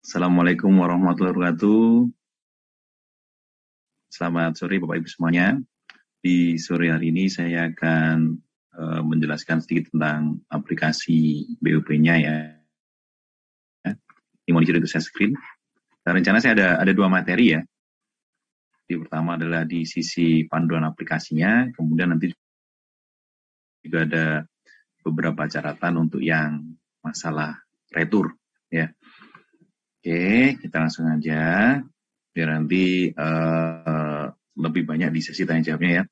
Assalamualaikum warahmatullahi wabarakatuh. Selamat sore Bapak Ibu semuanya. Di sore hari ini saya akan menjelaskan sedikit tentang aplikasi BOP-nya ya. Ini mau dicoba itu saya screen. Dan rencana saya ada dua materi ya. Yang pertama adalah di sisi panduan aplikasinya, kemudian nanti juga ada beberapa catatan untuk yang masalah retur ya. Oke, kita langsung aja biar nanti lebih banyak di sesi tanya jawabnya ya.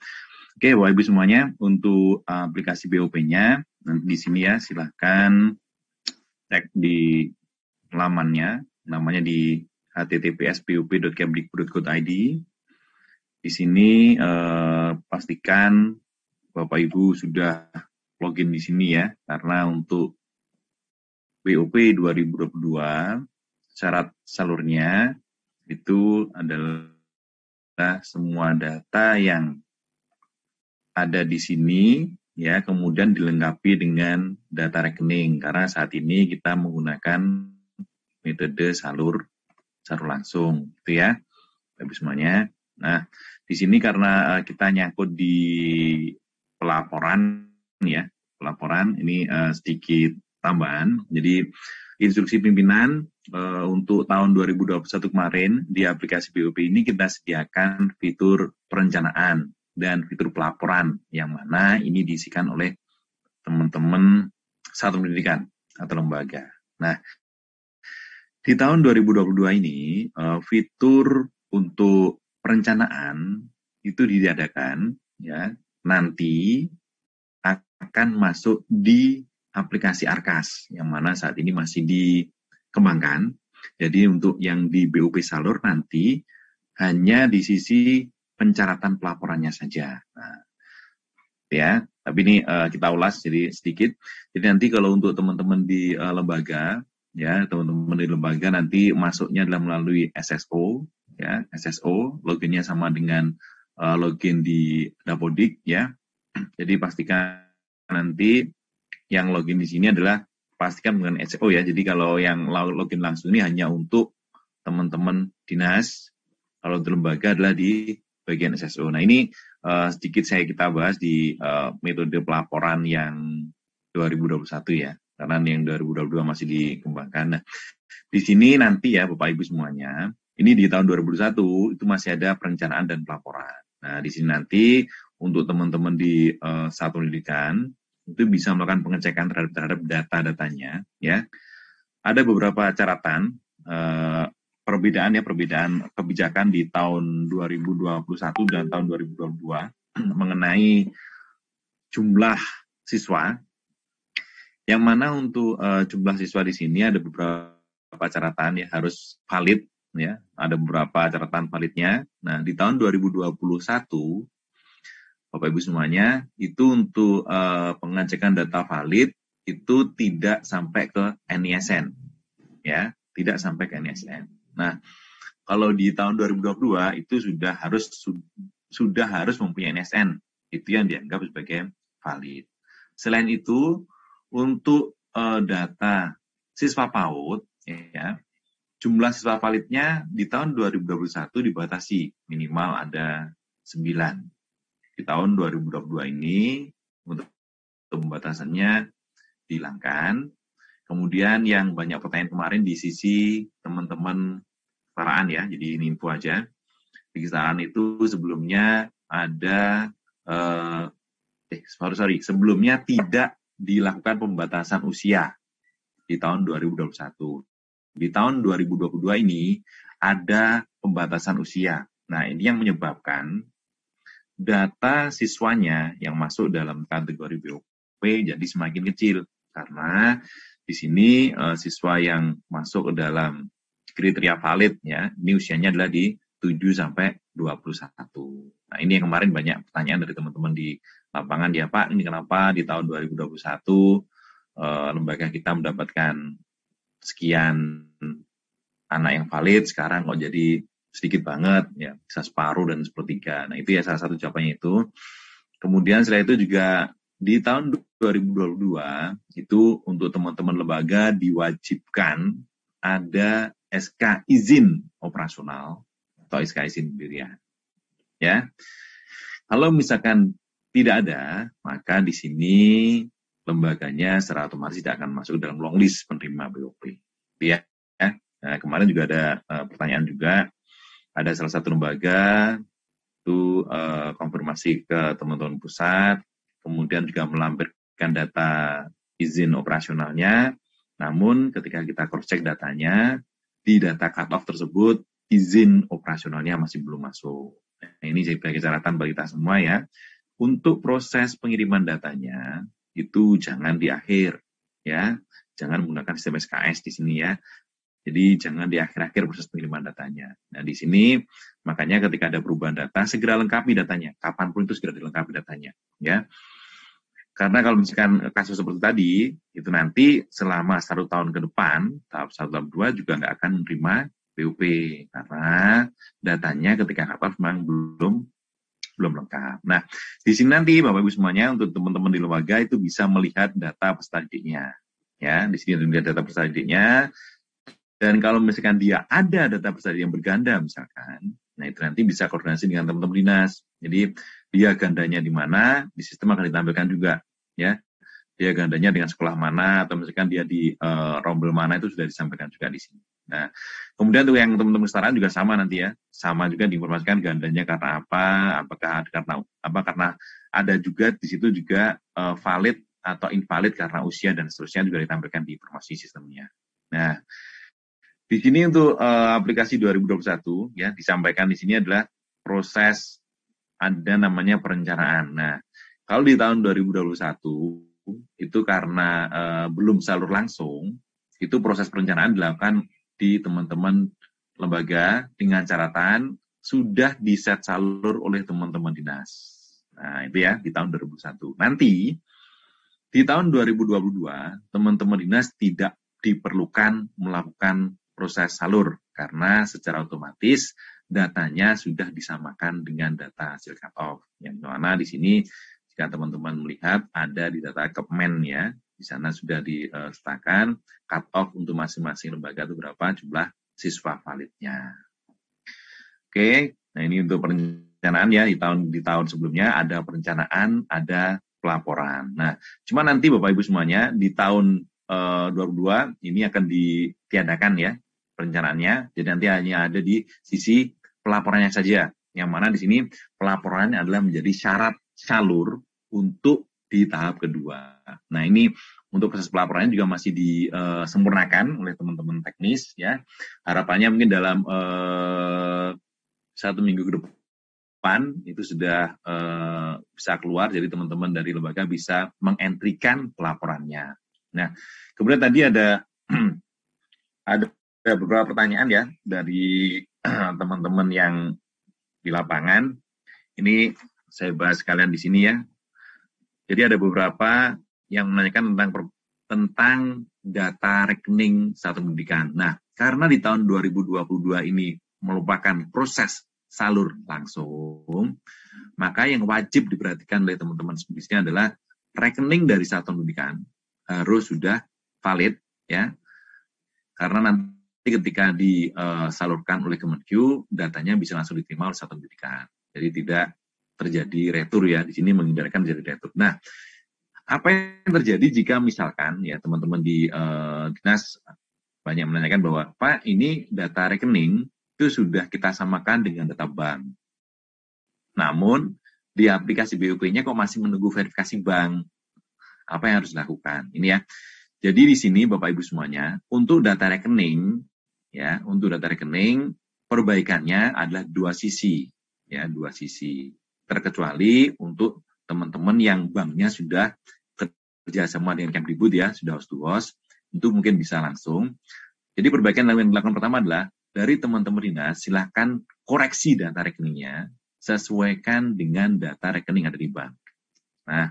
Oke, Bapak Ibu semuanya, untuk aplikasi BOP-nya nanti di sini ya, silahkan cek di lamannya, namanya di https://bop.kemdikbud.go.id. Di sini pastikan Bapak Ibu sudah login di sini ya, karena untuk BOP 2022 syarat salurnya itu adalah semua data yang ada di sini ya, kemudian dilengkapi dengan data rekening, karena saat ini kita menggunakan metode salur langsung gitu ya Bapak semuanya. Nah, di sini karena kita nyangkut di pelaporan ya, pelaporan ini sedikit tambahan. Jadi instruksi pimpinan untuk tahun 2021 kemarin di aplikasi BOP ini kita sediakan fitur perencanaan dan fitur pelaporan yang mana ini diisikan oleh teman-teman satuan pendidikan atau lembaga. Nah, di tahun 2022 ini fitur untuk perencanaan itu diadakan ya, nanti akan masuk di aplikasi Arkas yang mana saat ini masih dikembangkan. Jadi untuk yang di BOP Salur nanti hanya di sisi pencaratan pelaporannya saja. Nah, ya, tapi ini kita ulas jadi sedikit. Jadi nanti kalau untuk teman-teman di lembaga, ya teman-teman di lembaga nanti masuknya adalah melalui SSO, ya SSO, loginnya sama dengan login di Dapodik, ya. Jadi pastikan nanti yang login di sini adalah pastikan dengan SSO ya. Jadi kalau yang login langsung ini hanya untuk teman-teman dinas, kalau di lembaga adalah di bagian SSO. Nah ini sedikit kita bahas di metode pelaporan yang 2021 ya, karena yang 2022 masih dikembangkan. Nah, di sini nanti ya Bapak Ibu semuanya, ini di tahun 2021 itu masih ada perencanaan dan pelaporan. Nah di sini nanti untuk teman-teman di satuan pendidikan itu bisa melakukan pengecekan terhadap data-datanya ya. Ada beberapa catatan perbedaan kebijakan di tahun 2021 dan tahun 2022 mengenai jumlah siswa, yang mana untuk jumlah siswa di sini ada beberapa catatan ya, harus valid ya, ada beberapa catatan validnya. Nah di tahun 2021 Bapak Ibu semuanya, itu untuk pengecekan data valid itu tidak sampai ke NISN, ya, tidak sampai ke NISN. Nah, kalau di tahun 2022 itu sudah harus mempunyai NISN, itu yang dianggap sebagai valid. Selain itu, untuk data siswa PAUD, ya, jumlah siswa validnya di tahun 2021 dibatasi minimal ada 9. Di tahun 2022 ini untuk pembatasannya dihilangkan. Kemudian yang banyak pertanyaan kemarin di sisi teman-teman kesetaraan ya, jadi ini info aja. Di kesetaraan itu sebelumnya ada sebelumnya tidak dilakukan pembatasan usia di tahun 2021. Di tahun 2022 ini ada pembatasan usia. Nah, ini yang menyebabkan data siswanya yang masuk dalam kategori BOP jadi semakin kecil, karena di sini siswa yang masuk ke dalam kriteria valid ya, ini usianya adalah di 7 sampai 21. Nah, ini yang kemarin banyak pertanyaan dari teman-teman di lapangan ya, Pak, ini kenapa di tahun 2021 lembaga kita mendapatkan sekian anak yang valid, sekarang kok jadi sedikit banget ya, bisa separuh dan sepertiga. Nah itu ya salah satu jawabannya itu. Kemudian setelah itu juga di tahun 2022 itu untuk teman-teman lembaga diwajibkan ada SK izin operasional atau SK izin pendirian. Ya, kalau misalkan tidak ada, maka di sini lembaganya secara otomatis tidak akan masuk dalam long list penerima BOP. Ya. Nah, kemarin juga ada pertanyaan juga, ada salah satu lembaga itu konfirmasi ke teman-teman pusat, kemudian juga melampirkan data izin operasionalnya, namun ketika kita cross-check datanya, di data cut-off tersebut, izin operasionalnya masih belum masuk. Nah, ini sebagai catatan bagi kita semua ya, untuk proses pengiriman datanya, itu jangan di akhir, ya, jangan menggunakan sistem SKS di sini ya. Jadi jangan di akhir-akhir proses pengiriman datanya. Nah di sini makanya ketika ada perubahan data segera lengkapi datanya. Kapanpun itu segera dilengkapi datanya. Ya, karena kalau misalkan kasus seperti tadi itu nanti selama 1 tahun ke depan tahap 1 tahap 2 juga nggak akan menerima BUP karena datanya ketika cut-off memang belum lengkap. Nah di sini nanti Bapak Ibu semuanya untuk teman-teman di lembaga itu bisa melihat data peserta didiknya. Ya di sini ada data peserta didiknya. Dan kalau misalkan dia ada data peserta yang berganda misalkan, nah itu nanti bisa koordinasi dengan teman-teman dinas. Jadi dia gandanya di mana, di sistem akan ditampilkan juga, ya. Dia gandanya dengan sekolah mana, atau misalkan dia di rombel mana itu sudah disampaikan juga di sini. Nah, kemudian untuk yang teman-teman kesetaraan juga sama nanti ya, sama juga diinformasikan gandanya karena apa, apakah karena ada juga di situ juga valid atau invalid karena usia dan seterusnya juga ditampilkan di informasi sistemnya. Nah. Di sini untuk aplikasi 2021 ya disampaikan di sini adalah proses ada namanya perencanaan. Nah, kalau di tahun 2021 itu karena belum salur langsung, itu proses perencanaan dilakukan di teman-teman lembaga dengan catatan sudah di-set salur oleh teman-teman dinas. Nah, itu ya di tahun 2021. Nanti di tahun 2022 teman-teman dinas tidak diperlukan melakukan proses salur karena secara otomatis datanya sudah disamakan dengan data hasil cut-off. Yang mana di sini jika teman-teman melihat ada di data Kepmen ya, di sana sudah disertakan cut-off untuk masing-masing lembaga itu berapa jumlah siswa validnya. Oke, nah ini untuk perencanaan ya di tahun sebelumnya ada perencanaan, ada pelaporan. Nah, cuma nanti Bapak Ibu semuanya di tahun 2022 ini akan ditiadakan ya perencanaannya, jadi nanti hanya ada di sisi pelaporannya saja, yang mana di sini pelaporannya adalah menjadi syarat salur untuk di tahap kedua. Nah ini untuk proses pelaporannya juga masih disempurnakan oleh teman-teman teknis ya, harapannya mungkin dalam 1 minggu ke depan itu sudah bisa keluar, jadi teman-teman dari lembaga bisa mengentrikan pelaporannya. Nah kemudian tadi ada beberapa pertanyaan ya dari teman-teman yang di lapangan. Ini saya bahas sekalian di sini ya. Jadi ada beberapa yang menanyakan tentang data rekening satuan pendidikan. Nah, karena di tahun 2022 ini merupakan proses salur langsung, maka yang wajib diperhatikan oleh teman-teman di sini adalah rekening dari satuan pendidikan harus sudah valid ya. Karena nanti ketika disalurkan oleh Kemenkyu, datanya bisa langsung diterima oleh satuan pendidikan. Jadi tidak terjadi retur ya, di sini menghindarkan terjadi retur. Nah, apa yang terjadi jika misalkan ya teman-teman di dinas banyak menanyakan bahwa Pak ini data rekening itu sudah kita samakan dengan data bank. Namun di aplikasi BUP-nya kok masih menunggu verifikasi bank. Apa yang harus dilakukan? Ini ya. Jadi di sini Bapak Ibu semuanya, untuk data rekening ya, untuk data rekening perbaikannya adalah 2 sisi ya, 2 sisi. Terkecuali untuk teman-teman yang banknya sudah kerjasama dengan Kemdikbud ya, sudah host to host, itu mungkin bisa langsung. Jadi perbaikan yang dilakukan pertama adalah dari teman-teman dinas silahkan koreksi data rekeningnya sesuaikan dengan data rekening ada di bank. Nah,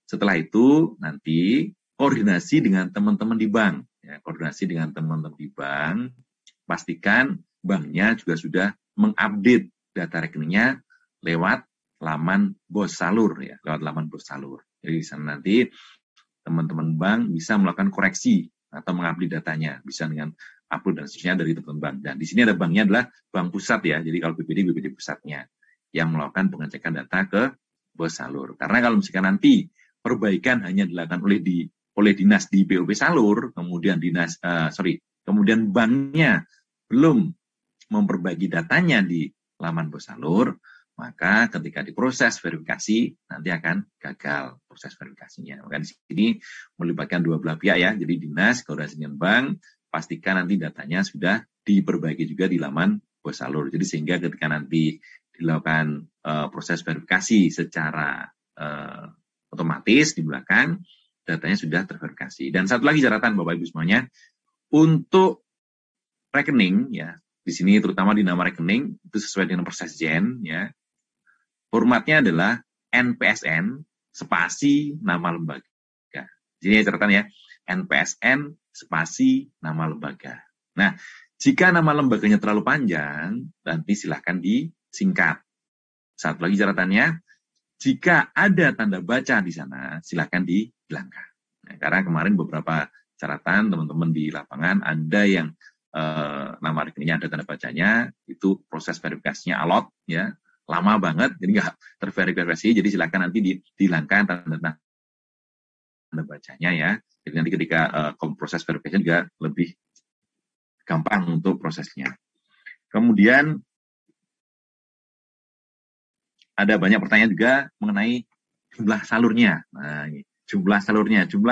setelah itu nanti koordinasi dengan teman-teman di bank. Ya, koordinasi dengan teman-teman di bank, pastikan banknya juga sudah mengupdate data rekeningnya lewat laman Bos Salur ya, lewat laman Bos Salur. Jadi di sana nanti teman-teman bank bisa melakukan koreksi atau mengupdate datanya, bisa dengan upload dan seterusnya dari teman-teman bank. Dan di sini ada banknya adalah bank pusat ya, jadi kalau BPD pusatnya yang melakukan pengecekan data ke bos salur. Karena kalau misalkan nanti perbaikan hanya dilakukan oleh dinas di BOP salur, kemudian kemudian banknya belum memperbaiki datanya di laman bos salur, maka ketika diproses verifikasi nanti akan gagal proses verifikasinya. Maka di sini melibatkan dua belah pihak ya, jadi dinas koordinasi dengan bank, pastikan nanti datanya sudah diperbaiki juga di laman bos salur. Jadi sehingga ketika nanti dilakukan proses verifikasi secara otomatis di belakang, datanya sudah terverifikasi. Dan satu lagi catatan Bapak Ibu semuanya, untuk rekening ya, di sini terutama di nama rekening itu sesuai dengan Persesjen ya. Formatnya adalah NPSN spasi nama lembaga. Jadi catatan ya, NPSN spasi nama lembaga. Nah, jika nama lembaganya terlalu panjang, nanti silahkan disingkat. Satu lagi catatannya, jika ada tanda baca di sana, silahkan dihilangkan. Nah, karena kemarin beberapa catatan teman-teman di lapangan ada yang nama rekeningnya ada tanda bacanya, itu proses verifikasinya alot ya, lama banget, jadi nggak terverifikasi, jadi silakan nanti dihilangkan tanda bacanya ya. Jadi nanti ketika proses verifikasi juga lebih gampang untuk prosesnya. Kemudian ada banyak pertanyaan juga mengenai jumlah salurnya. Nah, ini jumlah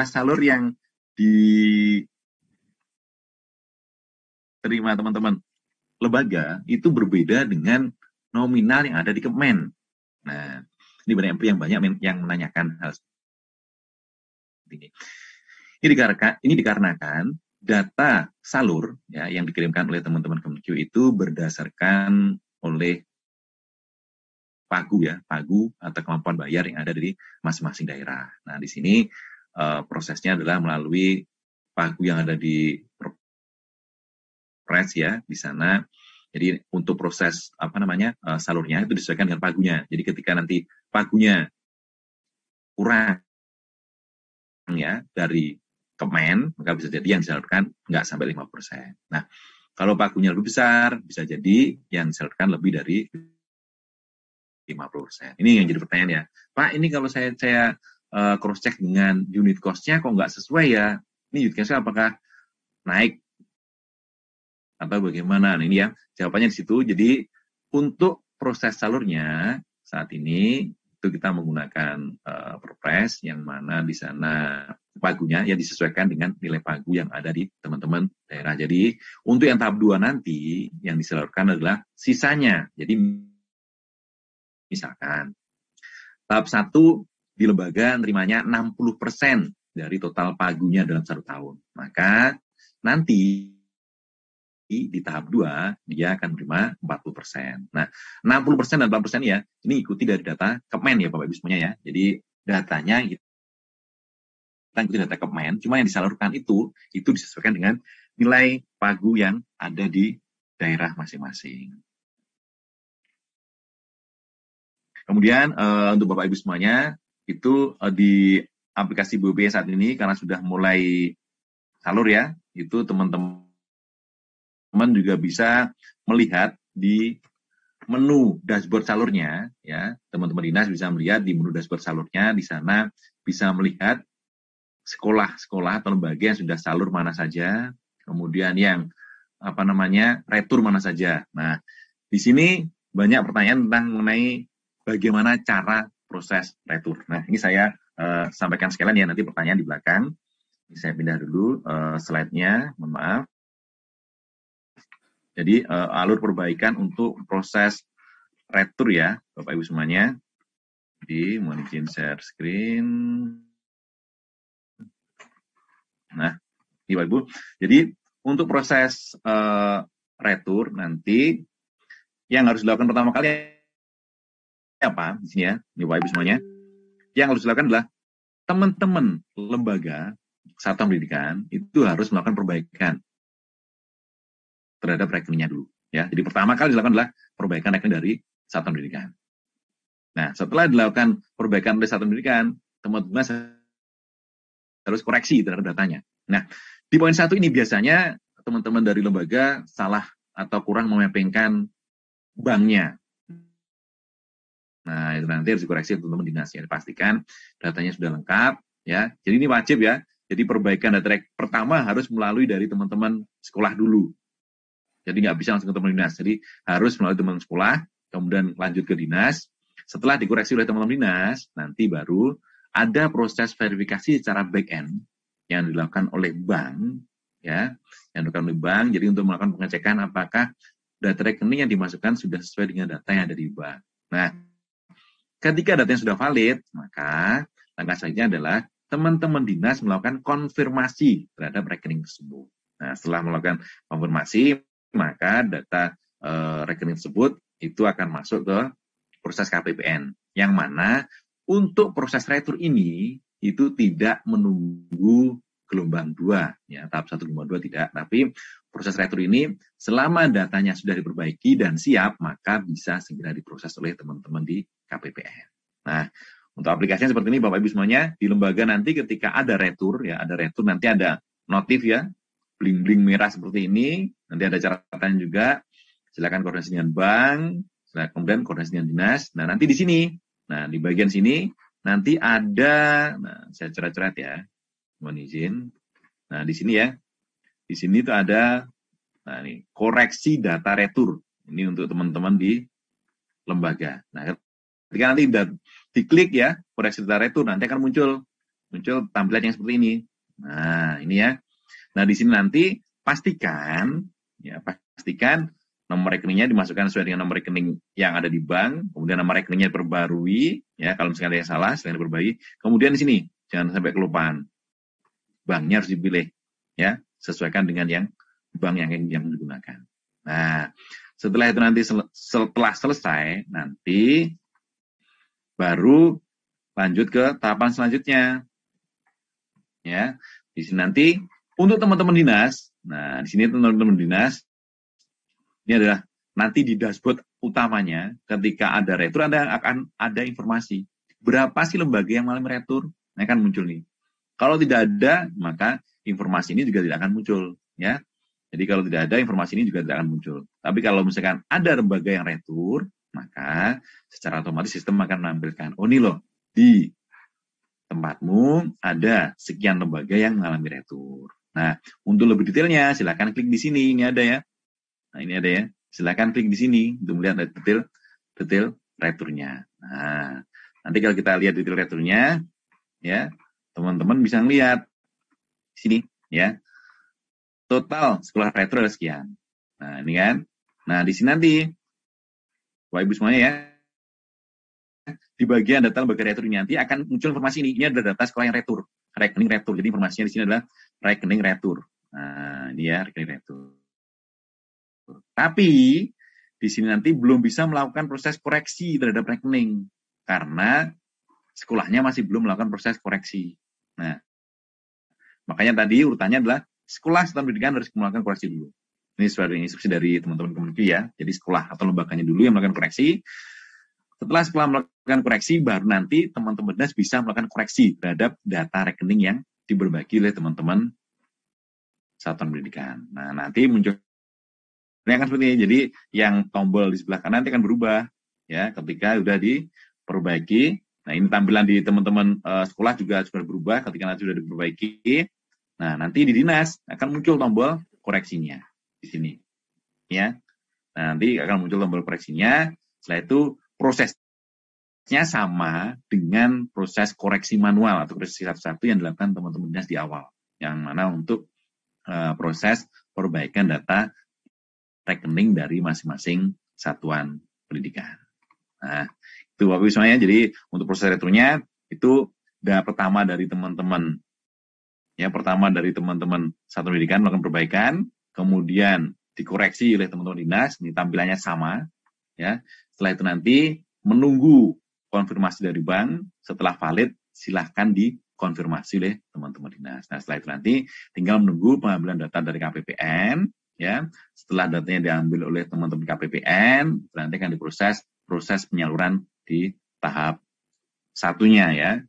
salur yang diterima teman-teman lembaga itu berbeda dengan nominal yang ada di Kemen. Nah, ini banyak yang menanyakan hal seperti ini. Ini dikarenakan data salur ya yang dikirimkan oleh teman-teman Kemenq itu berdasarkan oleh pagu atau kemampuan bayar yang ada di masing-masing daerah. Nah, di sini prosesnya adalah melalui pagu yang ada di Perpres ya di sana. Jadi untuk proses salurnya itu disesuaikan dengan pagunya. Jadi ketika nanti pagunya kurang ya dari Kemen, maka bisa jadi yang disalurkan nggak sampai 5%. Nah, kalau pagunya lebih besar, bisa jadi yang disalurkan lebih dari 50%. Ini yang jadi pertanyaan ya. Pak, ini kalau saya cross check dengan unit cost-nya kok nggak sesuai ya? Ini unit cost-nya apakah naik atau bagaimana? Nah, ini ya jawabannya di situ. Jadi untuk proses salurnya saat ini itu kita menggunakan Perpres yang mana di sana pagunya ya disesuaikan dengan nilai pagu yang ada di teman-teman daerah. Jadi untuk yang tahap 2 nanti yang disalurkan adalah sisanya. Jadi misalkan tahap 1 di lembaga nerimanya 60% dari total pagunya dalam 1 tahun. Maka nanti di tahap 2 dia akan menerima 40%. Nah, 60% dan 40% ya, ini ikuti dari data Kemen ya Bapak Ibu semuanya ya. Jadi datanya kita ikuti data Kemen, cuma yang disalurkan itu disesuaikan dengan nilai pagu yang ada di daerah masing-masing. Kemudian untuk Bapak Ibu semuanya, itu di aplikasi BOP saat ini karena sudah mulai salur ya, itu teman-teman juga bisa melihat di menu dashboard salurnya ya, teman-teman dinas bisa melihat di menu dashboard salurnya, di sana bisa melihat sekolah-sekolah atau lembaga yang sudah salur mana saja, kemudian yang retur mana saja. Nah, di sini banyak pertanyaan tentang mengenai bagaimana cara proses retur. Nah, ini saya sampaikan sekalian ya, nanti pertanyaan di belakang. Ini saya pindah dulu slide-nya, mohon maaf. Jadi alur perbaikan untuk proses retur ya, Bapak Ibu semuanya. Jadi mohon izin share screen. Nah, ini Bapak Ibu. Jadi untuk proses retur nanti yang harus dilakukan pertama kali apa di sini ya, ini Bapak Ibu semuanya. Yang harus dilakukan adalah teman-teman lembaga satuan pendidikan itu harus melakukan perbaikan terhadap rekeningnya dulu ya. Jadi pertama kali dilakukan adalah perbaikan rekening dari satuan pendidikan. Nah, setelah dilakukan perbaikan oleh satuan pendidikan, teman-teman harus koreksi terhadap datanya. Nah, di poin 1 ini biasanya teman-teman dari lembaga salah atau kurang memappingkan banknya. Nah, itu nanti harus dikoreksi teman-teman dinas ya. Pastikan datanya sudah lengkap ya. Jadi ini wajib ya. Jadi perbaikan data pertama harus melalui dari teman-teman sekolah dulu. Jadi nggak bisa langsung ke teman dinas. Jadi harus melalui teman sekolah, kemudian lanjut ke dinas. Setelah dikoreksi oleh teman-teman dinas, nanti baru ada proses verifikasi secara back end yang dilakukan oleh bank, ya, yang dilakukan oleh bank. Jadi untuk melakukan pengecekan apakah data rekening yang dimasukkan sudah sesuai dengan data yang ada di bank. Nah, ketika datanya sudah valid, maka langkah selanjutnya adalah teman-teman dinas melakukan konfirmasi terhadap rekening tersebut. Nah, setelah melakukan konfirmasi, maka data rekening tersebut itu akan masuk ke proses KPPN. Yang mana untuk proses retur ini itu tidak menunggu gelombang 2, ya, tahap 1 gelombang 2 tidak, tapi proses retur ini selama datanya sudah diperbaiki dan siap, maka bisa segera diproses oleh teman-teman di KPPN. Nah, untuk aplikasinya seperti ini Bapak Ibu semuanya, di lembaga nanti ketika ada retur, ya, ada retur nanti ada notif ya, bling-bling merah seperti ini, nanti ada catatan juga, silakan koordinasi dengan bank, kemudian koordinasi dengan dinas. Nah, nanti di sini, nah di bagian sini nanti ada, nah saya coret-coret ya, mohon izin. Nah, di sini ya, di sini tuh ada, nah ini koreksi data retur. Ini untuk teman-teman di lembaga. Nah, ketika nanti diklik ya, koreksi data retur, nanti akan muncul tampilan yang seperti ini. Nah, ini ya. Nah, di sini nanti pastikan nomor rekeningnya dimasukkan sesuai dengan nomor rekening yang ada di bank, kemudian nomor rekeningnya diperbarui, ya, kalau misalnya ada yang salah, silahkan diperbarui. Kemudian di sini, jangan sampai kelupaan. Banknya harus dipilih, ya, sesuaikan dengan yang bank yang digunakan. Nah, setelah itu nanti setelah selesai, nanti baru lanjut ke tahapan selanjutnya. Ya, di sini nanti untuk teman-teman dinas, nah di sini teman-teman dinas, ini adalah nanti di dashboard utamanya, ketika ada retur, akan ada informasi berapa sih lembaga yang mengalami retur, nah, akan muncul nih. Kalau tidak ada, maka informasi ini juga tidak akan muncul, ya. Jadi kalau tidak ada, informasi ini juga tidak akan muncul. Tapi kalau misalkan ada lembaga yang retur, maka secara otomatis sistem akan menampilkan, oh ini loh, di tempatmu ada sekian lembaga yang mengalami retur. Nah, untuk lebih detailnya, silakan klik di sini, ini ada ya. Nah, ini ada ya. Silakan klik di sini untuk melihat detail returnya. Nah, nanti kalau kita lihat detail returnya, ya, teman-teman bisa melihat di sini, ya. Total sekolah retur adalah sekian. Nah, ini kan. Nah, di sini nanti, Bapak Ibu semuanya ya, di bagian data lembaga retur ini nanti akan muncul informasi ini. Ini adalah data sekolah yang retur, rekening retur. Jadi informasinya di sini adalah rekening retur. Nah, ini ya rekening retur. Tapi di sini nanti belum bisa melakukan proses koreksi terhadap rekening karena sekolahnya masih belum melakukan proses koreksi. Nah, makanya tadi urutannya adalah sekolah satuan pendidikan harus melakukan koreksi dulu. Ini sesuai dengan instruksi dari teman-teman Kemenkeu ya. Jadi sekolah atau lembaganya dulu yang melakukan koreksi. Setelah sekolah melakukan koreksi, baru nanti teman-teman dinas bisa melakukan koreksi terhadap data rekening yang diberbagi oleh teman-teman satuan pendidikan. Nah, nanti muncul ini akan seperti ini. Jadi yang tombol di sebelah kanan nanti akan berubah ya ketika sudah diperbaiki. Nah, ini tampilan di teman-teman sekolah juga sudah berubah ketika nanti sudah diperbaiki. Nah, nanti di dinas akan muncul tombol koreksinya di sini. Ya. Nah, nanti akan muncul tombol koreksinya. Setelah itu prosesnya sama dengan proses koreksi manual atau koreksi satu-satu yang dilakukan teman-teman dinas di awal. Yang mana untuk proses perbaikan data rekening dari masing-masing satuan pendidikan. Nah, itu Bapak Ibu semuanya. Jadi untuk proses returnya itu pertama dari teman-teman satuan pendidikan melakukan perbaikan, kemudian dikoreksi oleh teman-teman dinas, ini tampilannya sama, ya. Setelah itu nanti menunggu konfirmasi dari bank, setelah valid silahkan dikonfirmasi oleh teman-teman dinas. Nah, setelah itu nanti tinggal menunggu pengambilan data dari KPPN, ya. Setelah datanya diambil oleh teman-teman KPPN, nanti akan diproses penyaluran di tahap satunya ya,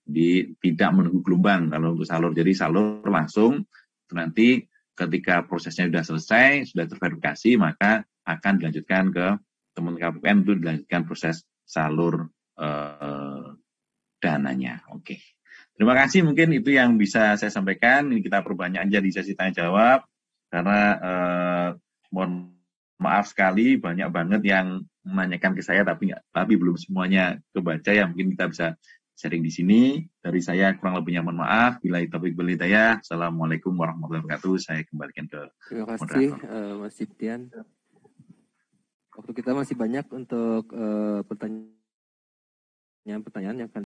tidak menunggu gelombang kalau untuk salur. Jadi salur langsung, nanti ketika prosesnya sudah selesai, sudah terverifikasi, maka akan dilanjutkan ke teman KPN untuk dilanjutkan proses salur dananya. Oke. Terima kasih, mungkin itu yang bisa saya sampaikan. Ini kita perbanyak aja di sesi tanya jawab karena mohon maaf sekali banyak banget yang menanyakan ke saya tapi belum semuanya kebaca ya. Mungkin kita bisa sharing di sini. Dari saya kurang lebihnya mohon maaf. Bila taufiq wal hidayah. Assalamualaikum warahmatullahi wabarakatuh. Saya kembalikan ke Terima kasih Mas Ciptian. Waktu kita masih banyak untuk pertanyaan yang akan